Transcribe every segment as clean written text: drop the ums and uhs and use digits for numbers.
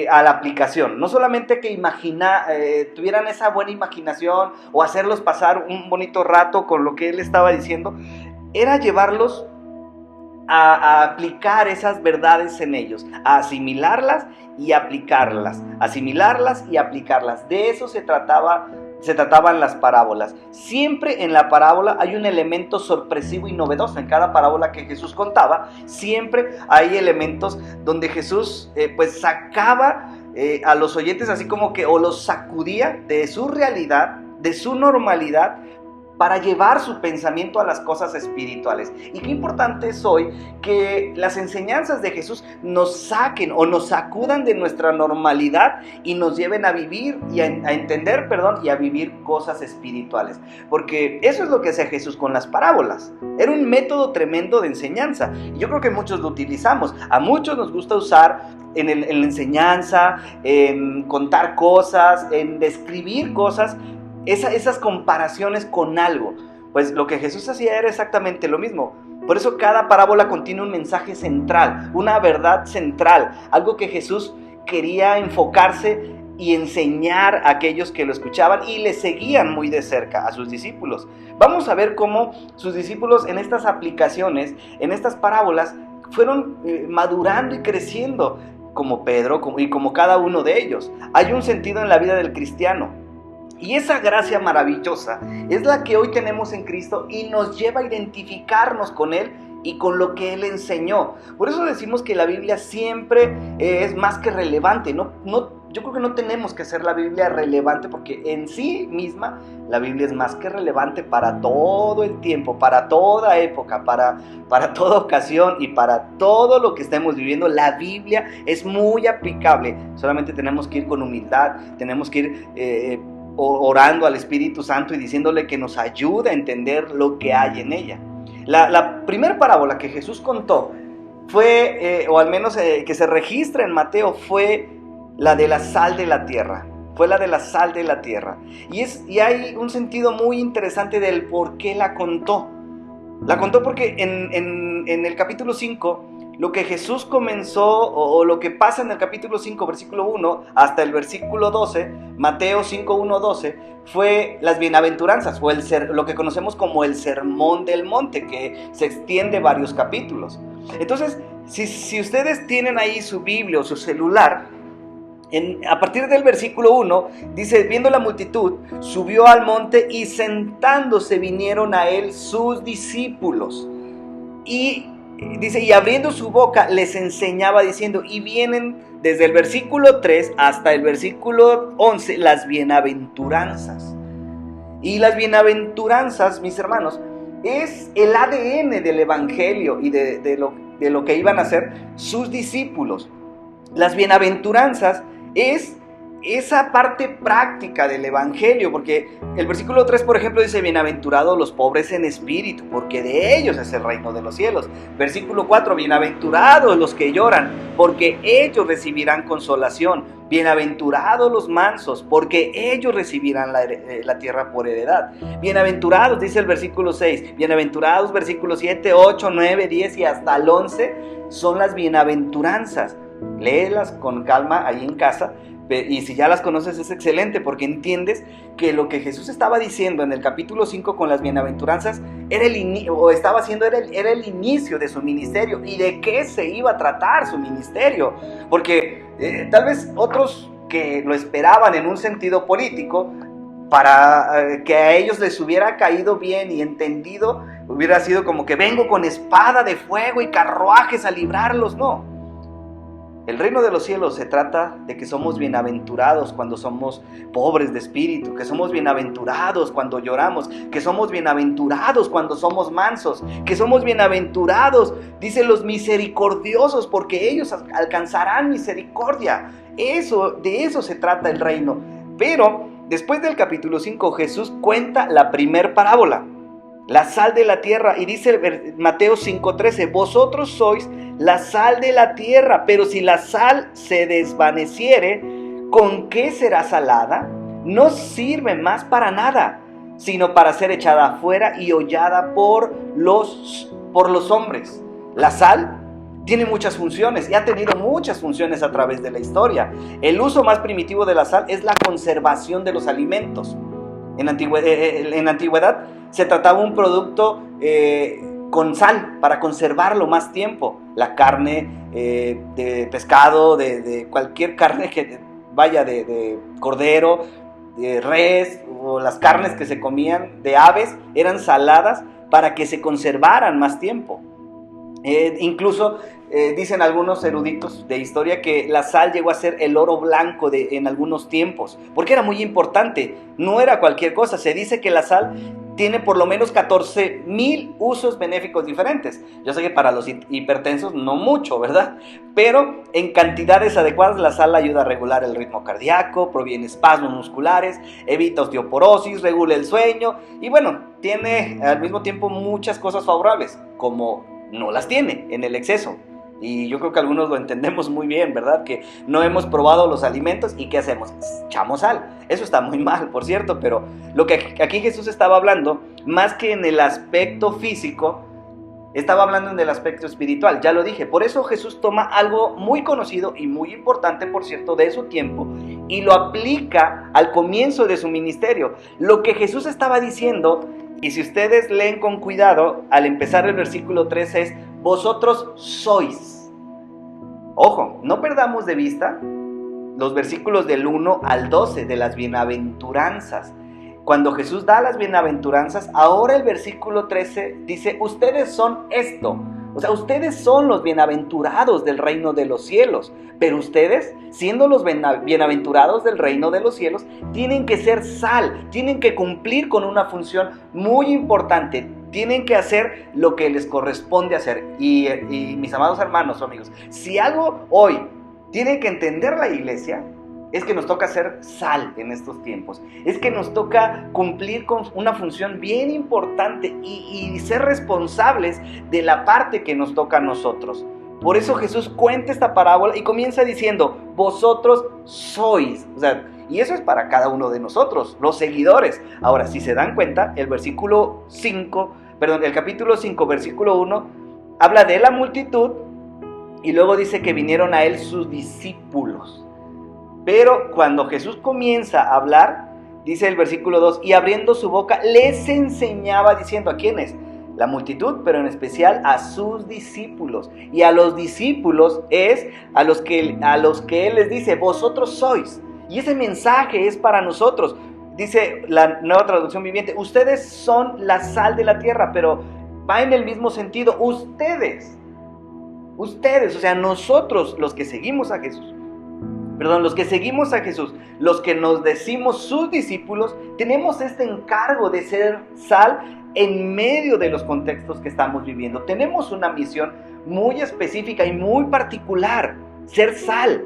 a la aplicación. No solamente que tuvieran esa buena imaginación o hacerlos pasar un bonito rato con lo que él estaba diciendo, era llevarlos a aplicar esas verdades en ellos, a asimilarlas y aplicarlas, asimilarlas y aplicarlas. De eso se trataban las parábolas. Siempre en la parábola hay un elemento sorpresivo y novedoso. En cada parábola que Jesús contaba, siempre hay elementos donde Jesús pues sacaba a los oyentes así como que, o los sacudía de su realidad, de su normalidad, para llevar su pensamiento a las cosas espirituales. Y qué importante es hoy que las enseñanzas de Jesús nos saquen o nos sacudan de nuestra normalidad y nos lleven a vivir y a entender, y a vivir cosas espirituales. Porque eso es lo que hacía Jesús con las parábolas. Era un método tremendo de enseñanza. Y yo creo que muchos lo utilizamos. A muchos nos gusta usar en la enseñanza, en contar cosas, en describir cosas, esas comparaciones con algo. Pues lo que Jesús hacía era exactamente lo mismo. Por eso cada parábola contiene un mensaje central, una verdad central, algo que Jesús quería enfocarse y enseñar a aquellos que lo escuchaban y le seguían muy de cerca a sus discípulos. Vamos a ver cómo sus discípulos en estas aplicaciones, en estas parábolas, fueron madurando y creciendo, como Pedro y como cada uno de ellos. Hay un sentido en la vida del cristiano. Y esa gracia maravillosa es la que hoy tenemos en Cristo y nos lleva a identificarnos con Él y con lo que Él enseñó. Por eso decimos que la Biblia siempre es más que relevante. Yo creo que no tenemos que hacer la Biblia relevante, porque en sí misma la Biblia es más que relevante para todo el tiempo, para toda época, para toda ocasión y para todo lo que estemos viviendo. La Biblia es muy aplicable. Solamente tenemos que ir con humildad, tenemos que ir orando al Espíritu Santo y diciéndole que nos ayude a entender lo que hay en ella. La primera parábola que Jesús contó fue, o al menos que se registra en Mateo, fue la de la sal de la tierra. Fue la de la sal de la tierra. Y hay un sentido muy interesante del por qué la contó. La contó porque en el capítulo 5, lo que Jesús comenzó, o lo que pasa en el capítulo 5, versículo 1, hasta el versículo 12, Mateo 5, 1, 12, fue las bienaventuranzas, o lo que conocemos como el Sermón del Monte, que se extiende varios capítulos. Entonces, si ustedes tienen ahí su Biblia o su celular, a partir del versículo 1, dice: viendo la multitud, subió al monte y sentándose vinieron a él sus discípulos. Y dice, y abriendo su boca les enseñaba diciendo, y vienen desde el versículo 3 hasta el versículo 11 las bienaventuranzas. Y las bienaventuranzas, mis hermanos, es el ADN del evangelio y de lo que iban a hacer sus discípulos. Las bienaventuranzas es esa parte práctica del evangelio, porque el versículo 3, por ejemplo, dice: bienaventurados los pobres en espíritu, porque de ellos es el reino de los cielos. Versículo 4, bienaventurados los que lloran, porque ellos recibirán consolación. Bienaventurados los mansos, porque ellos recibirán la tierra por heredad. Bienaventurados, dice el versículo 6, bienaventurados, versículos 7, 8, 9, 10 y hasta el 11, son las bienaventuranzas. Léelas con calma ahí en casa. Y si ya las conoces es excelente, porque entiendes que lo que Jesús estaba diciendo en el capítulo 5 con las bienaventuranzas era el inicio de su ministerio. ¿Y de qué se iba a tratar su ministerio? Porque tal vez otros que lo esperaban en un sentido político, para que a ellos les hubiera caído bien y entendido, hubiera sido como que vengo con espada de fuego y carruajes a librarlos. No. El reino de los cielos se trata de que somos bienaventurados cuando somos pobres de espíritu, que somos bienaventurados cuando lloramos, que somos bienaventurados cuando somos mansos, que somos bienaventurados, dicen los misericordiosos, porque ellos alcanzarán misericordia. De eso se trata el reino. Pero después del capítulo 5, Jesús cuenta la primer parábola, la sal de la tierra, y dice Mateo 5:13, vosotros sois la sal de la tierra, pero si la sal se desvaneciere, ¿con qué será salada? No sirve más para nada, sino para ser echada afuera y hollada por los hombres. La sal tiene muchas funciones y ha tenido muchas funciones a través de la historia. El uso más primitivo de la sal es la conservación de los alimentos. En antigüedad se trataba un producto con sal para conservarlo más tiempo. La carne de pescado, de cualquier carne que vaya, de cordero, de res, o las carnes que se comían de aves eran saladas para que se conservaran más tiempo. Incluso dicen algunos eruditos de historia que la sal llegó a ser el oro blanco en algunos tiempos, porque era muy importante, no era cualquier cosa. Se dice que la sal tiene por lo menos 14,000 usos benéficos diferentes. Yo sé que para los hipertensos no mucho, ¿verdad? Pero en cantidades adecuadas la sal ayuda a regular el ritmo cardíaco, previene espasmos musculares, evita osteoporosis, regula el sueño y bueno, tiene al mismo tiempo muchas cosas favorables, como no las tiene en el exceso. Y yo creo que algunos lo entendemos muy bien, ¿verdad? Que no hemos probado los alimentos y ¿qué hacemos? Echamos sal. Eso está muy mal, por cierto, pero lo que aquí Jesús estaba hablando, más que en el aspecto físico, estaba hablando en el aspecto espiritual, ya lo dije. Por eso Jesús toma algo muy conocido y muy importante, por cierto, de su tiempo y lo aplica al comienzo de su ministerio. Lo que Jesús estaba diciendo, y si ustedes leen con cuidado, al empezar el versículo 13 es: vosotros sois. Ojo, no perdamos de vista los versículos del 1 al 12 de las bienaventuranzas. Cuando Jesús da las bienaventuranzas, ahora el versículo 13 dice: ustedes son esto. O sea, ustedes son los bienaventurados del reino de los cielos. Pero ustedes, siendo los bienaventurados del reino de los cielos, tienen que ser sal, tienen que cumplir con una función muy importante. Tienen que hacer lo que les corresponde hacer. Y mis amados hermanos o amigos, si algo hoy tiene que entender la iglesia, es que nos toca ser sal en estos tiempos. Es que nos toca cumplir con una función bien importante y ser responsables de la parte que nos toca a nosotros. Por eso Jesús cuenta esta parábola y comienza diciendo: vosotros sois. O sea, y eso es para cada uno de nosotros, los seguidores. Ahora, si se dan cuenta, el capítulo 5, versículo 1, habla de la multitud y luego dice que vinieron a él sus discípulos. Pero cuando Jesús comienza a hablar, dice el versículo 2, y abriendo su boca les enseñaba diciendo: ¿a quiénes? La multitud, pero en especial a sus discípulos. Y a los discípulos es a los que él les dice: vosotros sois. Y ese mensaje es para nosotros. Dice la Nueva Traducción Viviente: ustedes son la sal de la tierra, pero va en el mismo sentido. Ustedes, o sea, nosotros los que seguimos a Jesús, los que nos decimos sus discípulos, tenemos este encargo de ser sal en medio de los contextos que estamos viviendo. Tenemos una misión muy específica y muy particular: ser sal.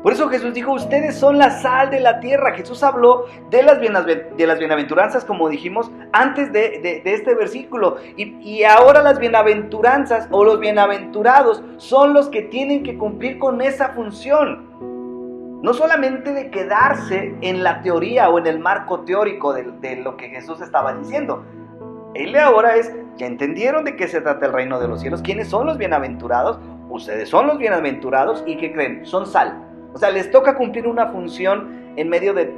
Por eso Jesús dijo: ustedes son la sal de la tierra. Jesús habló de las bienaventuranzas, como dijimos antes de este versículo. Y ahora las bienaventuranzas o los bienaventurados son los que tienen que cumplir con esa función. No solamente de quedarse en la teoría o en el marco teórico de lo que Jesús estaba diciendo. Él ahora ¿ya entendieron de qué se trata el reino de los cielos? ¿Quiénes son los bienaventurados? Ustedes son los bienaventurados. ¿Y qué creen? Son sal. O sea, les toca cumplir una función en medio de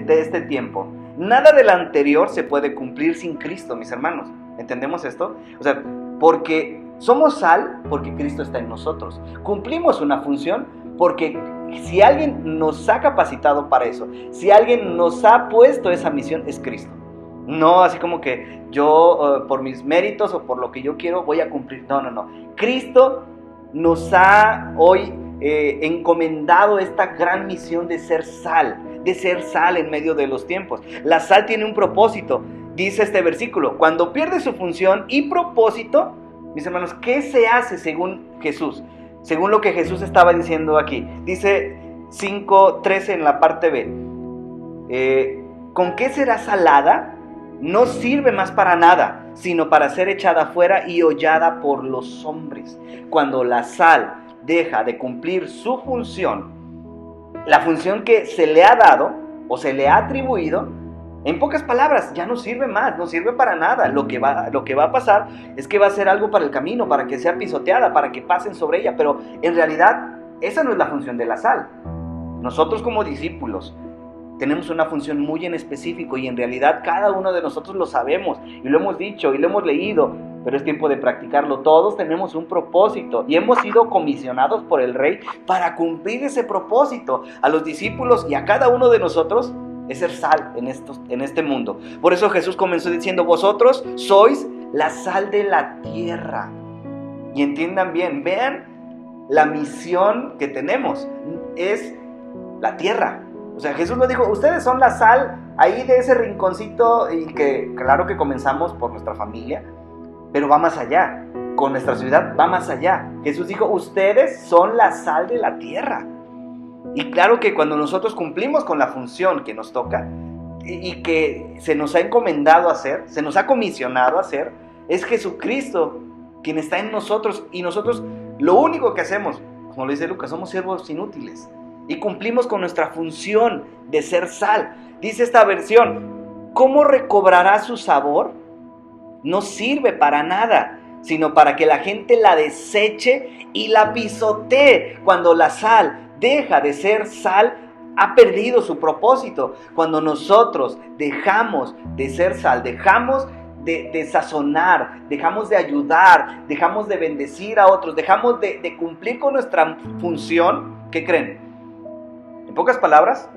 este tiempo. Nada de lo anterior se puede cumplir sin Cristo, mis hermanos. ¿Entendemos esto? O sea, porque somos sal, porque Cristo está en nosotros. Cumplimos una función porque si alguien nos ha capacitado para eso, si alguien nos ha puesto esa misión, es Cristo. No así como que yo por mis méritos o por lo que yo quiero voy a cumplir. No. Cristo nos ha hoy encomendado esta gran misión de ser sal en medio de los tiempos. La sal tiene un propósito, dice este versículo. Cuando pierde su función y propósito, mis hermanos, ¿qué se hace según Jesús? Según lo que Jesús estaba diciendo aquí. Dice 5:13 en la parte B. ¿Con qué será salada? No sirve más para nada, sino para ser echada fuera y hollada por los hombres. Cuando la sal deja de cumplir su función, la función que se le ha dado o se le ha atribuido, En pocas palabras, ya no sirve más, no sirve para nada. Lo que va a pasar es que va a ser algo para el camino, para que sea pisoteada, para que pasen sobre ella. Pero en realidad, esa no es la función de la sal. Nosotros como discípulos tenemos una función muy en específico y en realidad cada uno de nosotros lo sabemos y lo hemos dicho y lo hemos leído, pero es tiempo de practicarlo. Todos tenemos un propósito y hemos sido comisionados por el Rey para cumplir ese propósito. A los discípulos y a cada uno de nosotros es ser sal en este mundo. Por eso Jesús comenzó diciendo: vosotros sois la sal de la tierra. Y entiendan bien, vean la misión que tenemos, es la tierra. O sea, Jesús nos dijo: ustedes son la sal ahí de ese rinconcito, y que claro que comenzamos por nuestra familia, pero va más allá. Con nuestra ciudad va más allá. Jesús dijo: ustedes son la sal de la tierra. Y claro que cuando nosotros cumplimos con la función que nos toca y que se nos ha encomendado hacer, se nos ha comisionado hacer, es Jesucristo quien está en nosotros, y nosotros lo único que hacemos, como lo dice Lucas, somos siervos inútiles y cumplimos con nuestra función de ser sal. Dice esta versión: ¿cómo recobrará su sabor? No sirve para nada, sino para que la gente la deseche y la pisotee. Cuando la sal deja de ser sal, ha perdido su propósito. Cuando nosotros dejamos de ser sal, dejamos de sazonar, dejamos de ayudar, dejamos de bendecir a otros, dejamos de cumplir con nuestra función, ¿qué creen? En pocas palabras,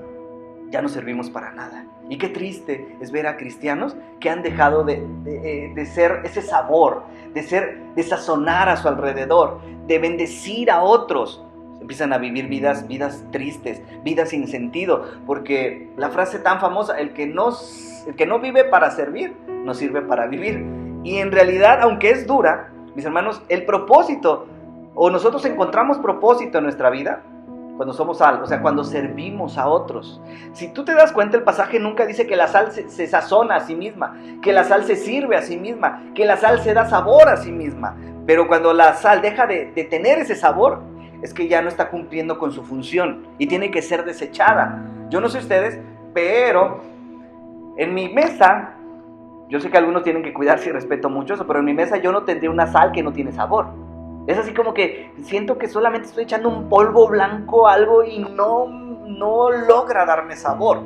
ya no servimos para nada. Y qué triste es ver a cristianos que han dejado de ser ese sabor, de sazonar a su alrededor, de bendecir a otros. Empiezan a vivir vidas tristes, vidas sin sentido, porque la frase tan famosa: el que no vive para servir, no sirve para vivir. Y en realidad, aunque es dura, mis hermanos, el propósito, o nosotros encontramos propósito en nuestra vida cuando somos sal, o sea, cuando servimos a otros. Si tú te das cuenta, el pasaje nunca dice que la sal se sazona a sí misma, que la sal se sirve a sí misma, que la sal se da sabor a sí misma. Pero cuando la sal deja de tener ese sabor, es que ya no está cumpliendo con su función y tiene que ser desechada. Yo no sé ustedes, pero en mi mesa, yo sé que algunos tienen que cuidarse y respeto mucho eso, pero en mi mesa yo no tendría una sal que no tiene sabor. Es así como que siento que solamente estoy echando un polvo blanco a algo y no logra darme sabor.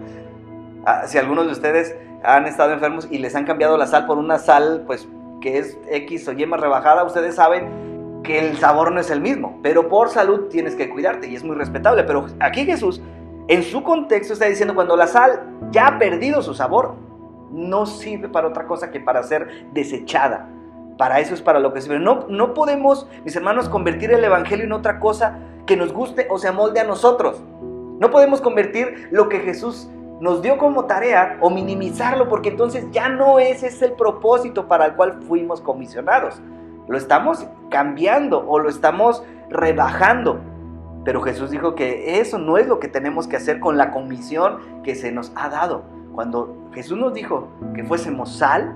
Si algunos de ustedes han estado enfermos y les han cambiado la sal por una sal pues que es X o Y más rebajada, ustedes saben que el sabor no es el mismo, pero por salud tienes que cuidarte y es muy respetable. Pero aquí Jesús, en su contexto, está diciendo: cuando la sal ya ha perdido su sabor, no sirve para otra cosa que para ser desechada. Para eso es para lo que sirve. No podemos, mis hermanos, convertir el evangelio en otra cosa que nos guste o se amolde a nosotros. No podemos convertir lo que Jesús nos dio como tarea o minimizarlo, porque entonces ya no ese es el propósito para el cual fuimos comisionados. Lo estamos cambiando o lo estamos rebajando. Pero Jesús dijo que eso no es lo que tenemos que hacer con la comisión que se nos ha dado. Cuando Jesús nos dijo que fuésemos sal,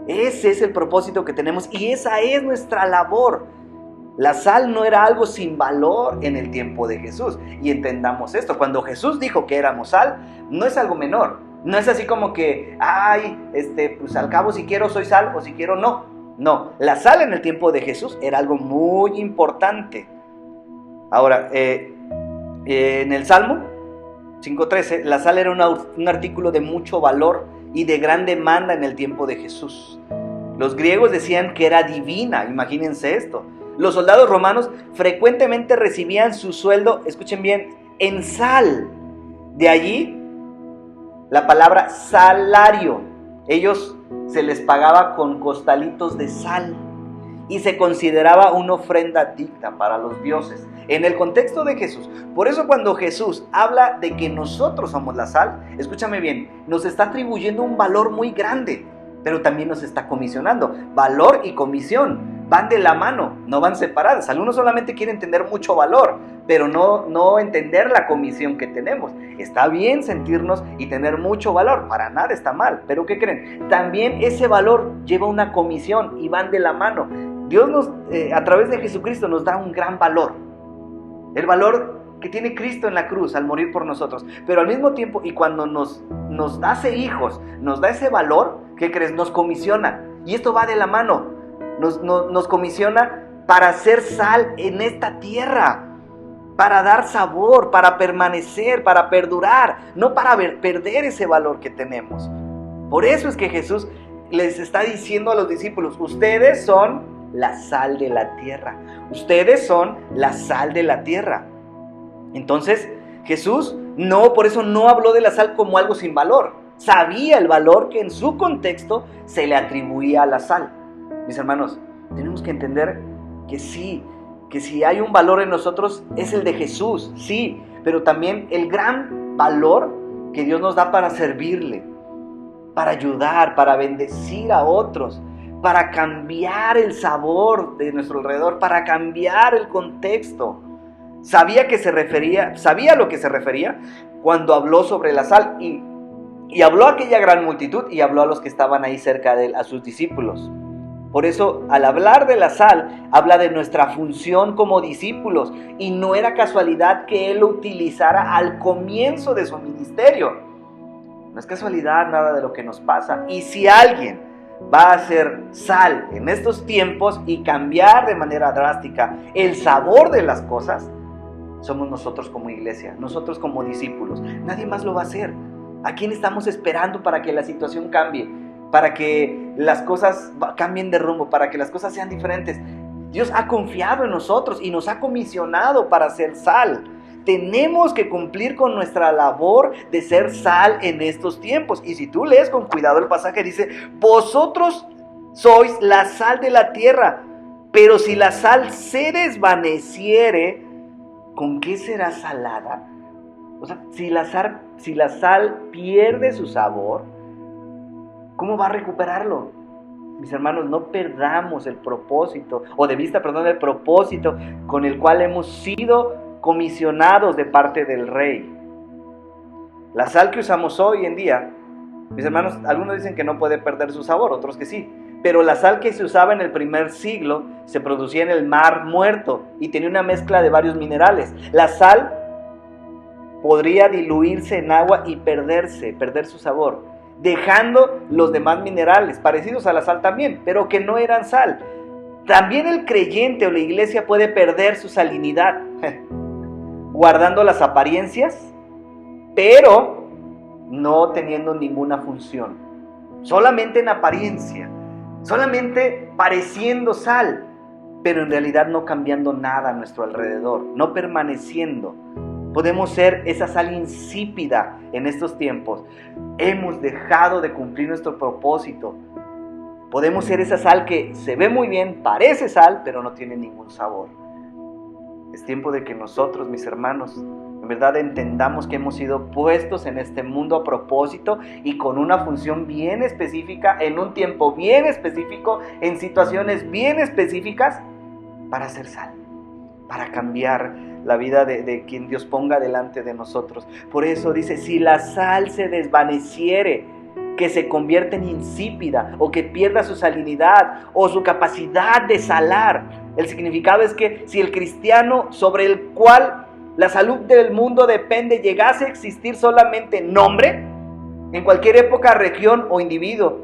ese es el propósito que tenemos y esa es nuestra labor. La sal no era algo sin valor en el tiempo de Jesús. Y entendamos esto: cuando Jesús dijo que éramos sal, no es algo menor. No es así como que, pues al cabo si quiero soy sal o si quiero no. No, la sal en el tiempo de Jesús era algo muy importante. Ahora, en el Salmo 5:13, la sal era un artículo de mucho valor y de gran demanda en el tiempo de Jesús. Los griegos decían que era divina, imagínense esto. Los soldados romanos frecuentemente recibían su sueldo, escuchen bien, en sal. De allí la palabra salario. Ellos se les pagaba con costalitos de sal y se consideraba una ofrenda digna para los dioses en el contexto de Jesús. Por eso cuando Jesús habla de que nosotros somos la sal, escúchame bien, nos está atribuyendo un valor muy grande, pero también nos está comisionando. Valor y comisión van de la mano, no van separadas. Algunos solamente quieren tener mucho valor, pero no entender la comisión que tenemos. Está bien sentirnos y tener mucho valor, para nada está mal, pero ¿qué creen? También ese valor lleva una comisión y van de la mano. Dios a través de Jesucristo nos da un gran valor, el valor que tiene Cristo en la cruz al morir por nosotros, pero al mismo tiempo, y cuando nos nos hace hijos, nos da ese valor, ¿qué crees? Nos comisiona. Y esto va de la mano. Nos comisiona para ser sal en esta tierra, para dar sabor, para permanecer, para perdurar, no para perder ese valor que tenemos. Por eso es que Jesús les está diciendo a los discípulos, ustedes son la sal de la tierra. Ustedes son la sal de la tierra. Entonces, Jesús por eso no habló de la sal como algo sin valor. Sabía el valor que en su contexto se le atribuía a la sal. Mis hermanos, tenemos que entender que sí, que si hay un valor en nosotros es el de Jesús, sí, pero también el gran valor que Dios nos da para servirle, para ayudar, para bendecir a otros, para cambiar el sabor de nuestro alrededor, para cambiar el contexto. Sabía a lo que se refería cuando habló sobre la sal y habló a aquella gran multitud y habló a los que estaban ahí cerca de él, a sus discípulos. Por eso, al hablar de la sal, habla de nuestra función como discípulos. Y no era casualidad que él lo utilizara al comienzo de su ministerio. No es casualidad nada de lo que nos pasa. Y si alguien va a ser sal en estos tiempos y cambiar de manera drástica el sabor de las cosas, somos nosotros como iglesia, nosotros como discípulos. Nadie más lo va a hacer. ¿A quién estamos esperando para que la situación cambie? Para que las cosas cambien de rumbo, para que las cosas sean diferentes. Dios ha confiado en nosotros y nos ha comisionado para ser sal. Tenemos que cumplir con nuestra labor de ser sal en estos tiempos. Y si tú lees con cuidado el pasaje, dice, vosotros sois la sal de la tierra, pero si la sal se desvaneciere, ¿con qué será salada? O sea, si la sal pierde su sabor, ¿cómo va a recuperarlo? Mis hermanos, no perdamos el propósito, el propósito con el cual hemos sido comisionados de parte del Rey. La sal que usamos hoy en día, mis hermanos, algunos dicen que no puede perder su sabor, otros que sí. Pero la sal que se usaba en el primer siglo se producía en el mar muerto y tenía una mezcla de varios minerales. La sal podría diluirse en agua y perder su sabor, dejando los demás minerales, parecidos a la sal también, pero que no eran sal. También el creyente o la iglesia puede perder su salinidad, guardando las apariencias, pero no teniendo ninguna función. Solamente en apariencia, solamente pareciendo sal, pero en realidad no cambiando nada a nuestro alrededor, no permaneciendo. Podemos ser esa sal insípida en estos tiempos. Hemos dejado de cumplir nuestro propósito. Podemos ser esa sal que se ve muy bien, parece sal, pero no tiene ningún sabor. Es tiempo de que nosotros, mis hermanos, en verdad entendamos que hemos sido puestos en este mundo a propósito y con una función bien específica, en un tiempo bien específico, en situaciones bien específicas, para ser sal, para cambiar la vida de quien Dios ponga delante de nosotros. Por eso dice, si la sal se desvaneciere, que se convierte en insípida o que pierda su salinidad o su capacidad de salar. El significado es que si el cristiano sobre el cual la salud del mundo depende llegase a existir solamente en nombre, en cualquier época, región o individuo,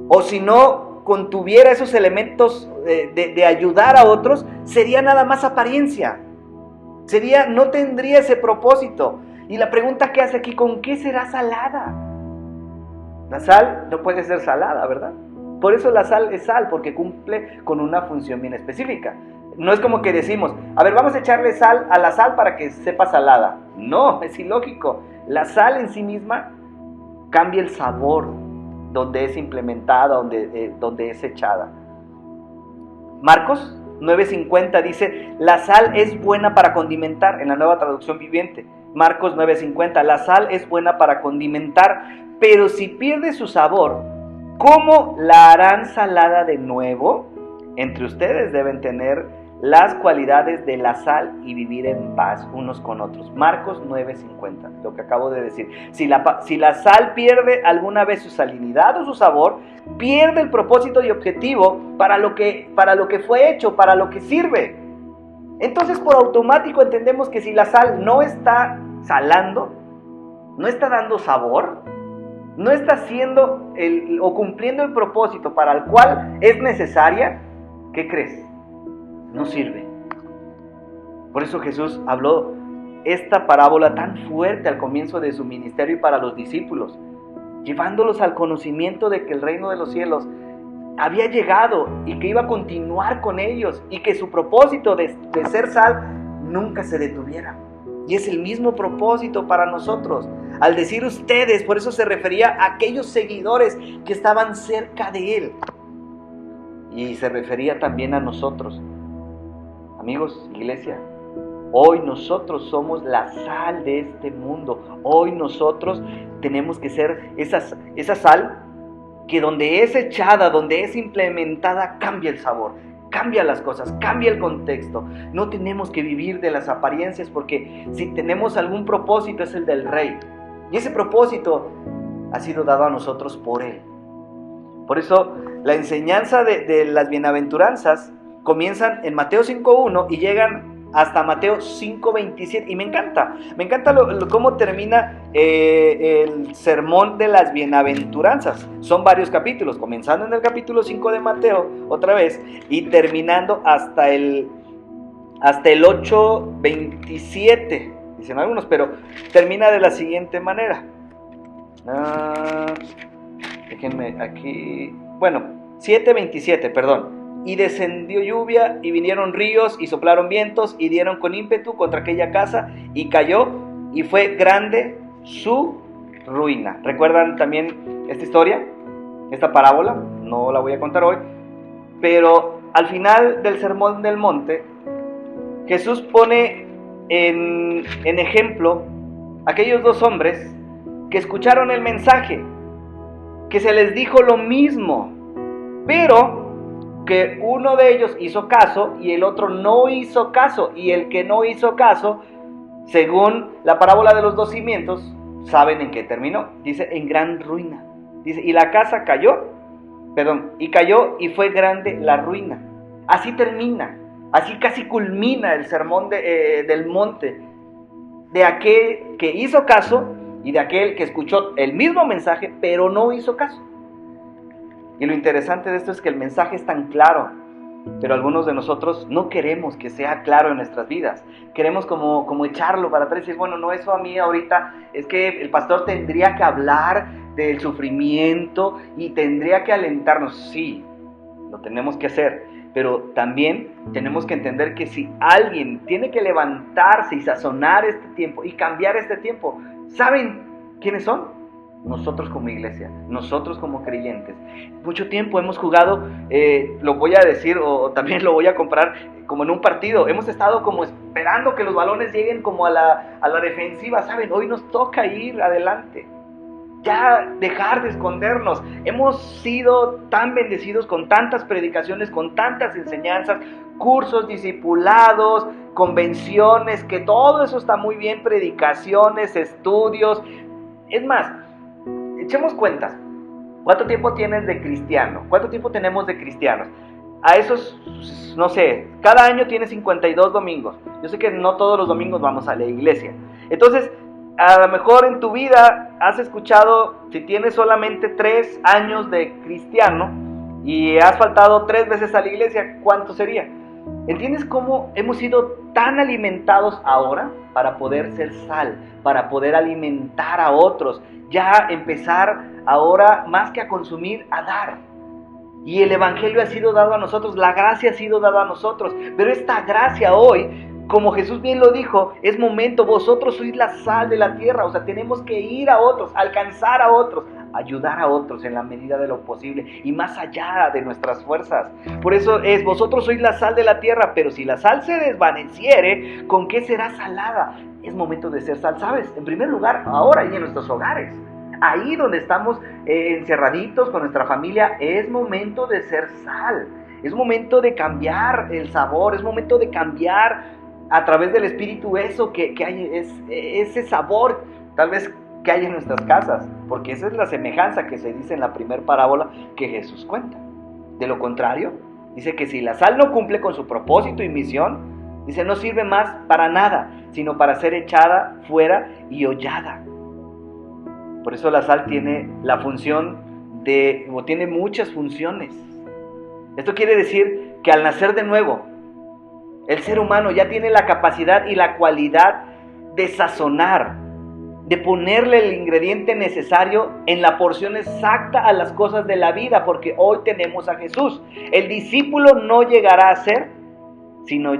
o si no contuviera esos elementos de ayudar a otros, sería nada más apariencia. No tendría ese propósito. Y la pregunta que hace aquí, ¿con qué será salada? La sal no puede ser salada, ¿verdad? Por eso la sal es sal, porque cumple con una función bien específica. No es como que decimos, a ver, vamos a echarle sal a la sal para que sepa salada. No, es ilógico. La sal en sí misma cambia el sabor donde es implementada, donde es echada. Marcos 9:50 dice, la sal es buena para condimentar, en la Nueva Traducción Viviente. Marcos 9:50, la sal es buena para condimentar, pero si pierde su sabor, ¿cómo la harán salada de nuevo? Entre ustedes deben tener las cualidades de la sal y vivir en paz unos con otros. Marcos 9:50, lo que acabo de decir. Si la sal pierde alguna vez su salinidad o su sabor, pierde el propósito y objetivo para lo que fue hecho, para lo que sirve. Entonces, por automático entendemos que si la sal no está salando, no está dando sabor, no está haciendo o cumpliendo el propósito para el cual es necesaria, ¿qué crees? No sirve. Por eso Jesús habló esta parábola tan fuerte al comienzo de su ministerio y para los discípulos, llevándolos al conocimiento de que el reino de los cielos había llegado y que iba a continuar con ellos y que su propósito de ser sal nunca se detuviera. Y es el mismo propósito para nosotros. Al decir ustedes, por eso se refería a aquellos seguidores que estaban cerca de él. Y se refería también a nosotros. Amigos, iglesia, hoy nosotros somos la sal de este mundo. Hoy nosotros tenemos que ser esa sal que donde es echada, donde es implementada, cambia el sabor, cambia las cosas, cambia el contexto. No tenemos que vivir de las apariencias, porque si tenemos algún propósito es el del Rey. Y ese propósito ha sido dado a nosotros por Él. Por eso la enseñanza de las bienaventuranzas comienzan en Mateo 5.1 y llegan hasta Mateo 5.27. Y me encanta cómo termina el sermón de las bienaventuranzas. Son varios capítulos, comenzando en el capítulo 5 de Mateo, otra vez, y terminando hasta el 8.27, dicen algunos, pero termina de la siguiente manera. Déjenme aquí, bueno, 7.27, perdón. Y descendió lluvia, y vinieron ríos, y soplaron vientos, y dieron con ímpetu contra aquella casa, y cayó, y fue grande su ruina. ¿Recuerdan también esta historia? Esta parábola, no la voy a contar hoy, pero al final del Sermón del Monte, Jesús pone en ejemplo aquellos dos hombres que escucharon el mensaje, que se les dijo lo mismo, pero que uno de ellos hizo caso y el otro no hizo caso. Y el que no hizo caso, según la parábola de los dos cimientos, ¿saben en qué terminó? Dice, en gran ruina. Dice, y la casa cayó y fue grande la ruina. Así termina, así casi culmina el sermón del monte, de aquel que hizo caso y de aquel que escuchó el mismo mensaje, pero no hizo caso. Y lo interesante de esto es que el mensaje es tan claro, pero algunos de nosotros no queremos que sea claro en nuestras vidas. Queremos como echarlo para atrás y decir, bueno, no, eso a mí ahorita, es que el pastor tendría que hablar del sufrimiento y tendría que alentarnos. Sí, lo tenemos que hacer, pero también tenemos que entender que si alguien tiene que levantarse y sazonar este tiempo y cambiar este tiempo, ¿saben quiénes son? Nosotros como iglesia, nosotros como creyentes. Mucho tiempo hemos jugado, lo voy a decir o también lo voy a comparar como en un partido. Hemos estado como esperando que los balones lleguen como a la defensiva, ¿saben? Hoy nos toca ir adelante, ya dejar de escondernos. Hemos sido tan bendecidos con tantas predicaciones, con tantas enseñanzas, cursos, discipulados, convenciones, que todo eso está muy bien, predicaciones, estudios. Es más, echemos cuentas. ¿Cuánto tiempo tienes de cristiano? ¿Cuánto tiempo tenemos de cristianos? A esos, no sé, cada año tiene 52 domingos. Yo sé que no todos los domingos vamos a la iglesia. Entonces, a lo mejor en tu vida has escuchado, si tienes solamente 3 años de cristiano y has faltado 3 veces a la iglesia, ¿cuánto sería? ¿Entiendes cómo hemos sido tan alimentados ahora para poder ser sal, para poder alimentar a otros? Ya empezar ahora, más que a consumir, a dar. Y el evangelio ha sido dado a nosotros, la gracia ha sido dada a nosotros. Pero esta gracia hoy, como Jesús bien lo dijo, es momento, vosotros sois la sal de la tierra. O sea, tenemos que ir a otros, alcanzar a otros, ayudar a otros en la medida de lo posible y más allá de nuestras fuerzas. Por eso es, vosotros sois la sal de la tierra, pero si la sal se desvaneciere, ¿con qué será salada? Es momento de ser sal, ¿sabes? En primer lugar, ahora y en nuestros hogares. Ahí donde estamos encerraditos con nuestra familia, es momento de ser sal. Es momento de cambiar el sabor, es momento de cambiar a través del Espíritu eso que hay, ese sabor tal vez que hay en nuestras casas, porque esa es la semejanza que se dice en la primera parábola que Jesús cuenta. De lo contrario, dice que si la sal no cumple con su propósito y misión, dice, no sirve más para nada, sino para ser echada fuera y hollada. Por eso la sal tiene la función o tiene muchas funciones. Esto quiere decir que al nacer de nuevo, el ser humano ya tiene la capacidad y la cualidad de sazonar, de ponerle el ingrediente necesario en la porción exacta a las cosas de la vida, porque hoy tenemos a Jesús. El discípulo no llegará a ser, sino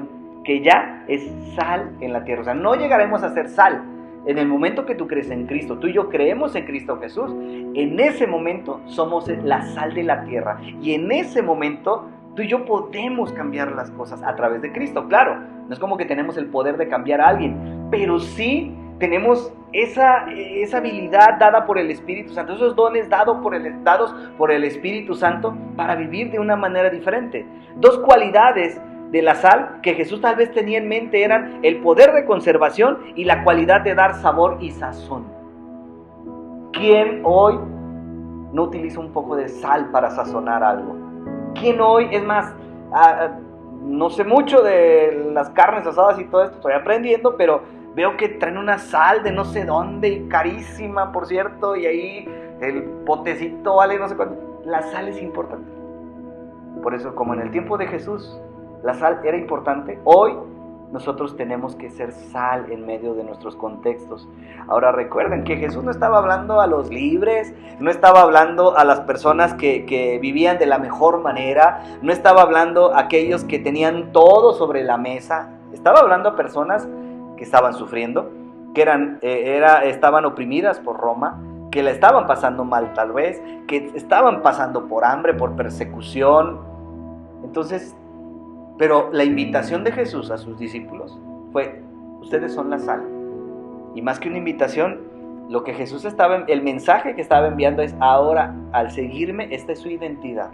que ya es sal en la tierra. O sea, no llegaremos a ser sal. En el momento que tú crees en Cristo, tú y yo creemos en Cristo Jesús, en ese momento somos la sal de la tierra. Y en ese momento tú y yo podemos cambiar las cosas a través de Cristo. Claro, no es como que tenemos el poder de cambiar a alguien, pero sí tenemos esa habilidad dada por el Espíritu Santo, esos dones dados por el Espíritu Santo para vivir de una manera diferente. Dos cualidades de la sal que Jesús tal vez tenía en mente eran el poder de conservación y la cualidad de dar sabor y sazón. ¿Quién hoy no utiliza un poco de sal para sazonar algo? ¿Quién hoy, es más, no sé mucho de las carnes asadas y todo esto, estoy aprendiendo, pero veo que traen una sal de no sé dónde y carísima, por cierto, y ahí el potecito vale no sé cuánto. La sal es importante. Por eso, como en el tiempo de Jesús la sal era importante, hoy nosotros tenemos que ser sal en medio de nuestros contextos. Ahora recuerden que Jesús no estaba hablando a los libres, no estaba hablando a las personas que vivían de la mejor manera, no estaba hablando a aquellos que tenían todo sobre la mesa, estaba hablando a personas que estaban sufriendo, que estaban oprimidas por Roma, que la estaban pasando mal tal vez, que estaban pasando por hambre, por persecución. Entonces, pero la invitación de Jesús a sus discípulos fue: ustedes son la sal. Y más que una invitación, lo que Jesús el mensaje que estaba enviando es: ahora, al seguirme, esta es su identidad.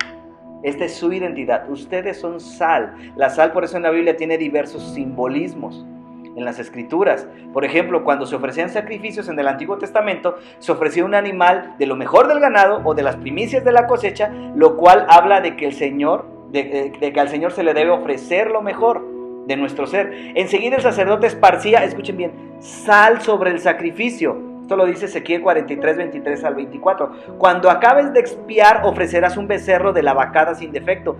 Esta es su identidad. Ustedes son sal. La sal, por eso en la Biblia tiene diversos simbolismos en las Escrituras. Por ejemplo, cuando se ofrecían sacrificios en el Antiguo Testamento, se ofrecía un animal de lo mejor del ganado o de las primicias de la cosecha, lo cual habla de que al Señor se le debe ofrecer lo mejor de nuestro ser. Enseguida el sacerdote esparcía, escuchen bien, sal sobre el sacrificio. Esto lo dice Ezequiel 43, 23 al 24. Cuando acabes de expiar, ofrecerás un becerro de la vacada sin defecto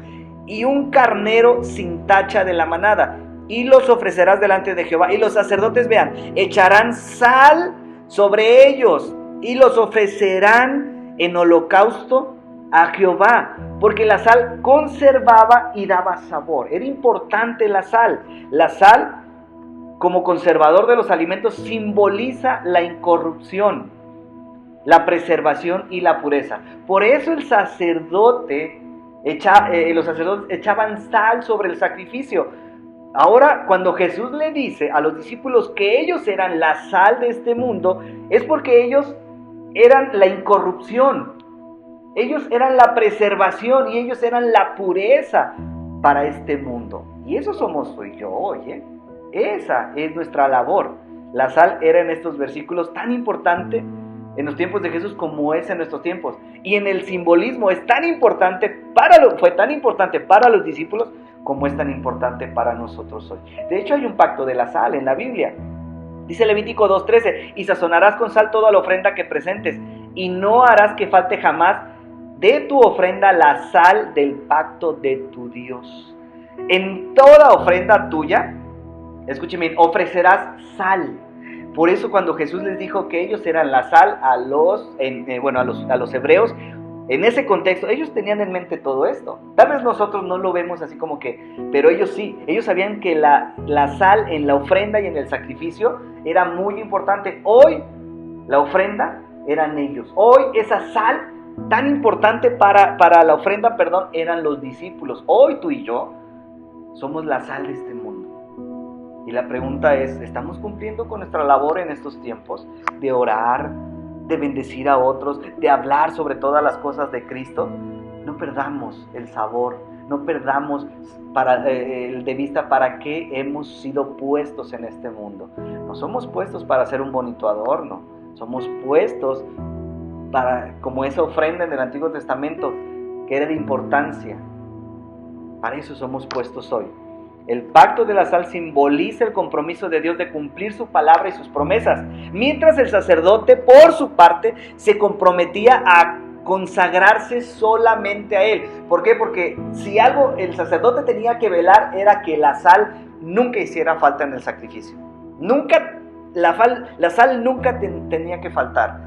y un carnero sin tacha de la manada, y los ofrecerás delante de Jehová. Y los sacerdotes, vean, echarán sal sobre ellos y los ofrecerán en holocausto a Jehová, porque la sal conservaba y daba sabor. Era importante la sal. La sal, como conservador de los alimentos, simboliza la incorrupción, la preservación y la pureza. Por eso los sacerdotes echaban sal sobre el sacrificio. Ahora, cuando Jesús le dice a los discípulos que ellos eran la sal de este mundo, es porque ellos eran la incorrupción, ellos eran la preservación y ellos eran la pureza para este mundo. Y eso somos tú y yo hoy, Esa es nuestra labor. La sal era en estos versículos tan importante en los tiempos de Jesús como es en nuestros tiempos. Y en el simbolismo fue tan importante para los discípulos como es tan importante para nosotros hoy. De hecho, hay un pacto de la sal en la Biblia. Dice Levítico 2:13: y sazonarás con sal toda la ofrenda que presentes, y no harás que falte jamás de tu ofrenda la sal del pacto de tu Dios. En toda ofrenda tuya, escúcheme, ofrecerás sal. Por eso cuando Jesús les dijo que ellos eran la sal a los hebreos, en ese contexto, ellos tenían en mente todo esto. Tal vez nosotros no lo vemos así como que, pero ellos sí. Ellos sabían que la sal en la ofrenda y en el sacrificio era muy importante. Hoy, la ofrenda eran ellos. Hoy, esa sal tan importante para la ofrenda, eran los discípulos. Hoy tú y yo somos la sal de este mundo. Y la pregunta es: ¿estamos cumpliendo con nuestra labor en estos tiempos de orar, de bendecir a otros, de hablar sobre todas las cosas de Cristo? No perdamos el sabor, no perdamos el de vista para qué hemos sido puestos en este mundo. No somos puestos para ser un bonito adorno, somos puestos para, como esa ofrenda en el Antiguo Testamento, que era de importancia. Para eso somos puestos hoy. El pacto de la sal simboliza el compromiso de Dios de cumplir su palabra y sus promesas, mientras el sacerdote, por su parte, se comprometía a consagrarse solamente a Él. ¿Por qué? Porque si algo el sacerdote tenía que velar era que la sal nunca hiciera falta en el sacrificio. Nunca, la sal nunca tenía que faltar.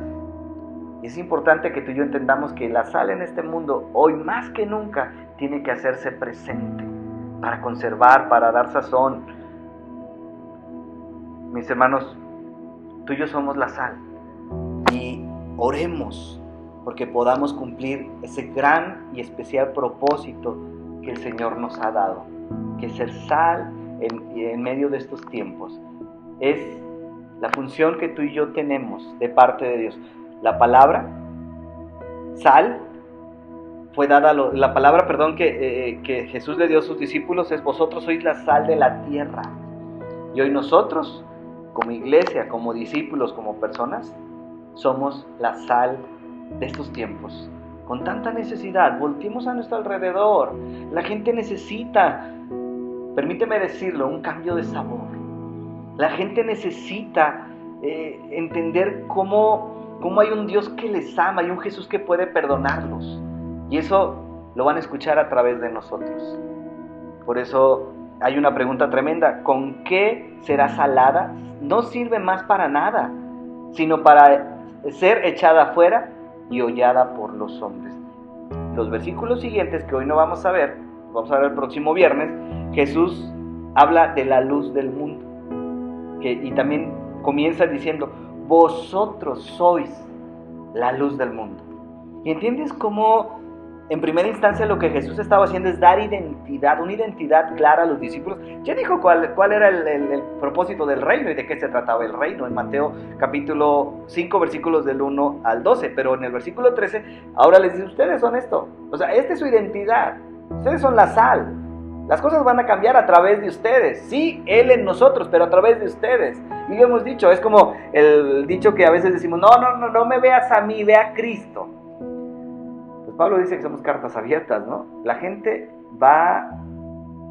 Y es importante que tú y yo entendamos que la sal en este mundo, hoy más que nunca, tiene que hacerse presente para conservar, para dar sazón. Mis hermanos, tú y yo somos la sal. Y oremos porque podamos cumplir ese gran y especial propósito que el Señor nos ha dado, que es ser sal en medio de estos tiempos. Es la función que tú y yo tenemos de parte de Dios. La palabra, sal, fue dada, la palabra, que Jesús le dio a sus discípulos es: vosotros sois la sal de la tierra. Y hoy nosotros, como iglesia, como discípulos, como personas, somos la sal de estos tiempos. Con tanta necesidad, volteemos a nuestro alrededor. La gente necesita, permíteme decirlo, un cambio de sabor. La gente necesita entender cómo hay un Dios que les ama y un Jesús que puede perdonarlos. Y eso lo van a escuchar a través de nosotros. Por eso hay una pregunta tremenda: ¿con qué será salada? No sirve más para nada, sino para ser echada afuera y hollada por los hombres. Los versículos siguientes, que hoy no vamos a ver el próximo viernes, Jesús habla de la luz del mundo. Y también comienza diciendo: vosotros sois la luz del mundo. ¿Y entiendes cómo en primera instancia lo que Jesús estaba haciendo es dar identidad, una identidad clara a los discípulos? Ya dijo cuál era el propósito del reino y de qué se trataba el reino en Mateo capítulo 5, versículos del 1 al 12, pero en el versículo 13 ahora les dice: ustedes son esto, o sea, esta es su identidad, ustedes son la sal. Las cosas van a cambiar a través de ustedes. Sí, Él en nosotros, pero a través de ustedes. Y lo hemos dicho, es como el dicho que a veces decimos: no me veas a mí, ve a Cristo. Pues Pablo dice que somos cartas abiertas, ¿no? La gente va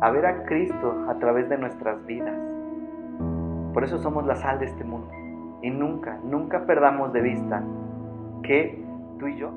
a ver a Cristo a través de nuestras vidas. Por eso somos la sal de este mundo. Y nunca perdamos de vista que tú y yo